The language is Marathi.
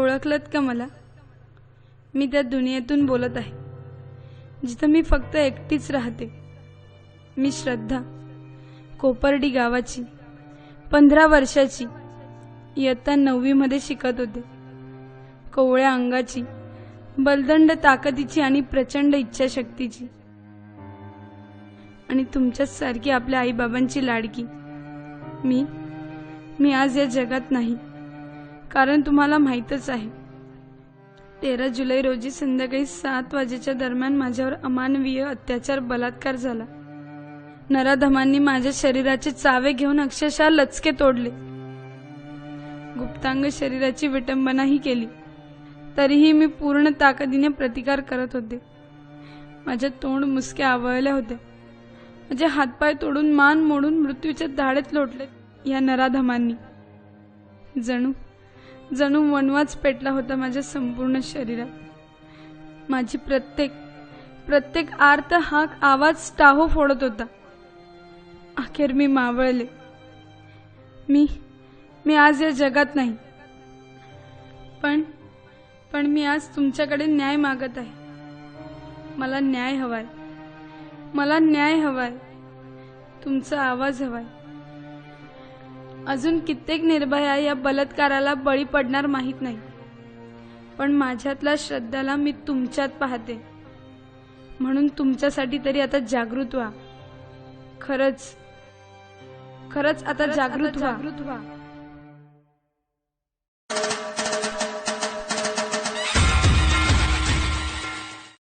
ओळखलत का मला? मी त्या दुनियेतून बोलत आहे जिथं मी फक्त एकटीच राहते. मी श्रद्धा, कोपर्डी गावाची, 15 वर्षाची, इयत्ता 9वी मध्ये शिकत होते. कोवळ्या अंगाची, बलदंड ताकदीची आणि प्रचंड इच्छाशक्तीची, आणि तुमच्याच सारखी आपल्या आईबाबांची लाडकी. मी आज या जगात नाही, कारण तुम्हाला माहीतच आहे 13 जुलै रोजी संध्याकाळी 7 वाजेच्या दरम्यान माझ्यावर अमानवीय अत्याचार, बलात्कार झाला. नराधमांनी माझ्या शरीराचे चावे घेऊन अक्षरशः लचके तोडले. गुप्तांग शरीराची विटंबनाही केली. तरीही मी पूर्ण ताकदीने प्रतिकार करत होते. माझे तोंड मुसक्या आवळल्या होत्या. माझे हातपाय तोडून, मान मोडून मृत्यूच्या दाढेत लोटले या नराधमांनी. जणू वनवाच पेटला होता माझ्या संपूर्ण शरीरात. माझी प्रत्येक आर्त हाक आवाज टाहो फोडत होता. अखेर मी मावळले. मी आज या जगात नाही, पण मी आज तुमच्याकडे न्याय मागत आहे. मला न्याय हवाय. मला न्याय हवाय. तुमचा आवाज हवाय. अजून कित्येक निर्भया या बलात्काराला बळी पडणार माहित नाही, पण माझ्यातल्या श्रद्धाला मी तुमच्यात पाहते. म्हणून तुमच्यासाठी तरी आता जागृत व्हा. खरंच आता जागृत व्हा.